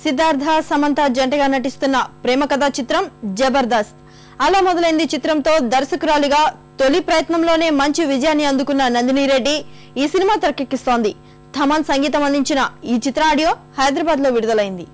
సిద్ధార్థ సమంత జంటగా నటిస్తున్న ప్రేమ కథా చిత్రం జబర్దస్త్ అలా మొదలైంది చిత్రంతో దర్శకురాలిగా తొలి ప్రయత్నంలోనే మంచి విజయాన్ని అందుకున్న నందిని రెడ్డి ఈ సినిమా తెరకెక్కిస్తోంది. థమన్ సంగీతం అందించిన ఈ చిత్ర ఆడియో హైదరాబాద్ లో విడుదలైంది.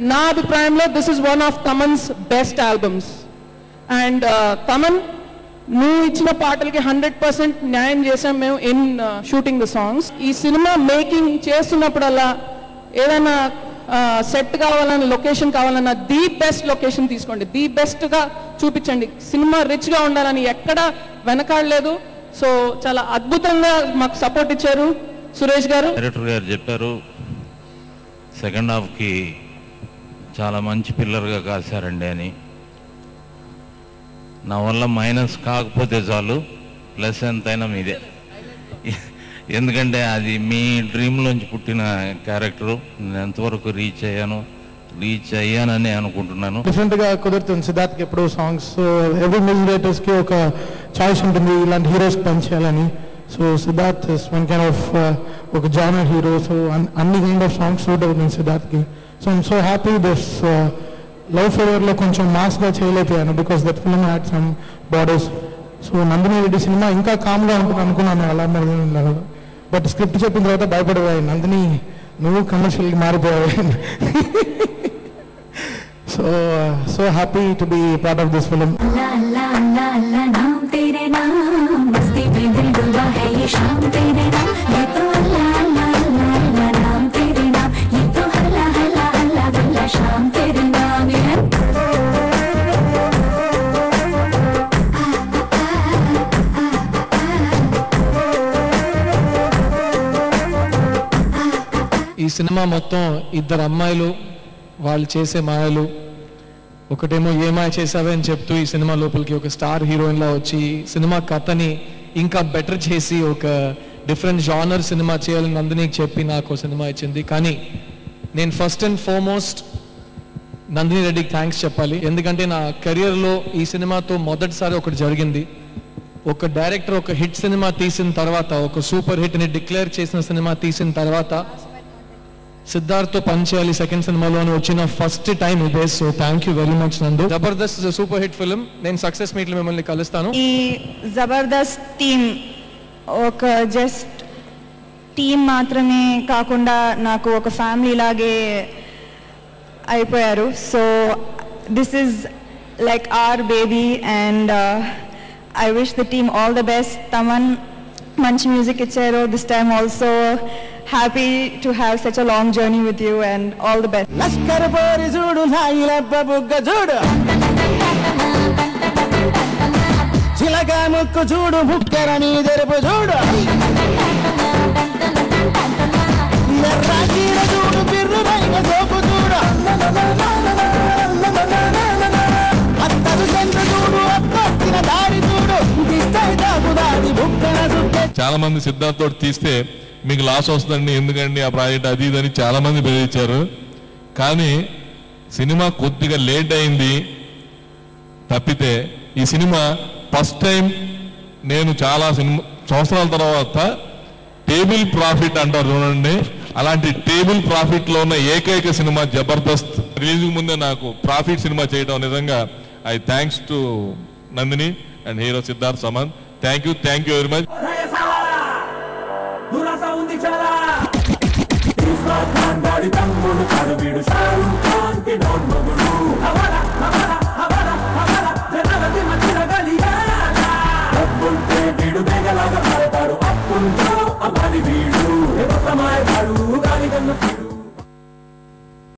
నా అభిప్రాయంలో this is one of Thaman's best albums and Thaman నువ్వు ఇచ్చిన పాటలకి 100% న్యాయం చేసాం మేము ఇన్ షూటింగ్ ద సాంగ్స్. ఈ సినిమా మేకింగ్ చేస్తున్నప్పుడల్లా ఏదైనా సెట్ కావాలన్నా లొకేషన్ కావాలన్నా ది బెస్ట్ లొకేషన్ తీసుకోండి, ది బెస్ట్గా చూపించండి, సినిమా రిచ్గా ఉండాలని ఎక్కడ వెనకాడలేదు. సో చాలా అద్భుతంగా మాకు సపోర్ట్ ఇచ్చారు సురేష్ గారు. డైరెక్టర్ గారు చెప్పారు సెకండ్ హాఫ్కి చాలా మంచి పిల్లర్గా కాశారండి అని. నా వల్ల మైనస్ కాకపోతే చాలు, ప్లస్ ఎంతైనా మీదే. ఎందుకంటే అది మీ డ్రీమ్లోంచి పుట్టిన క్యారెక్టరు. నేను ఎంతవరకు రీచ్ అయ్యానని అనుకుంటున్నాను. డిఫరెంట్గా కుదురుతుంది సిద్ధార్థ్కి ఎప్పుడు సాంగ్స్. ఎవ్రీ మ్యూజిక్ డైరెక్టర్స్కి ఒక చాయిస్ ఉంటుంది ఇలాంటి హీరోస్కి పనిచేయాలని. So Siddharth is one kind of ఒక జానర్ హీరో. సో అన్ని కైండ్ ఆఫ్ సాంగ్స్ సూట్ అవుతుంది సిద్ధార్థ్కి. So I'm so happy this love ఫెయివర్లో కొంచెం మాస్గా చేయలేకపోయాను because that film had some borders. So Nandini Reddy cinema ఇంకా కామ్గా ఉంటుంది అనుకున్నాను అలా మరి, బట్ స్క్రిప్ట్ చెప్పిన తర్వాత భయపడిపోయాయి. నందిని నువ్వు కమర్షియల్కి మారిపోయావు. So happy to be part of this film. ఈ సినిమా మొత్తం ఇద్దరు అమ్మాయిలు వాళ్ళు చేసే మాయలు. ఒకటేమో ఏ మాయ చేసావే అని చెప్తూ ఈ సినిమా లోపలికి ఒక స్టార్ హీరోయిన్లా వచ్చి సినిమా కథని ఇంకా బెటర్ చేసి ఒక డిఫరెంట్ జానర్ సినిమా చేయాలని నందినికి చెప్పి నాకు సినిమా ఇచ్చింది. కానీ నేను ఫస్ట్ అండ్ ఫార్మోస్ట్ నందిని రెడ్డికి థ్యాంక్స్ చెప్పాలి. ఎందుకంటే నా కెరియర్లో ఈ సినిమాతో మొదటిసారి ఒకటి జరిగింది. ఒక డైరెక్టర్ ఒక హిట్ సినిమా తీసిన తర్వాత, ఒక సూపర్ హిట్ని డిక్లేర్ చేసిన సినిమా తీసిన తర్వాత సిద్ధార్థ్తో పనిచేయాలి సెకండ్ సినిమాలో అని వచ్చిన ఫస్ట్ టైం ఇదే. So thank you very much Nandu. Jabardasth is super hit film. నేను సక్సెస్ మీట్లో మిమ్మల్ని కలుస్తాను. ఈ జబర్దస్త్ టీమ్ ఒక జస్ట్ టీమ్ మాత్రమే కాకుండా నాకు ఒక ఫ్యామిలీ లాగే అయిపోయారు. So this is like our baby and I wish the team all the best. Thaman మంచి మ్యూజిక్ ఇచ్చారు this time also. Happy to have such a long journey with you and all the best. Laskar pori judu nailabba bugga judu chilaga mukku judu mukkarani derbu judu yarra jira judu birru raiga soku judu attadu sendu judu attattina dari judu distai dagudadi bukkana sukke. చాలా మంది సిద్ధార్థ్ తోటి తీస్తే మీకు loss వస్తుందండి, ఎందుకండి ఆ project అది ఇదని చాలా మంది బెదిరించారు. కానీ సినిమా కొద్దిగా లేట్ అయింది తప్పితే ఈ సినిమా ఫస్ట్ టైం నేను చాలా సంవత్సరాల తర్వాత టేబుల్ ప్రాఫిట్ అంటారు చూడండి, అలాంటి టేబుల్ ప్రాఫిట్ లో ఉన్న ఏకైక సినిమా జబర్దస్త్. రిలీజ్ ముందే నాకు ప్రాఫిట్ సినిమా చేయడం నిజంగా I thanks to Nandini and hero Siddharth సమన్. Thank you very much. ఉంది చాలా ఇస్మార్ట్ ఖాన్ గాడి తమ్ముడు కాడు వీడు షారూక్ ఖాన్ కి డోన్ మొగుడు.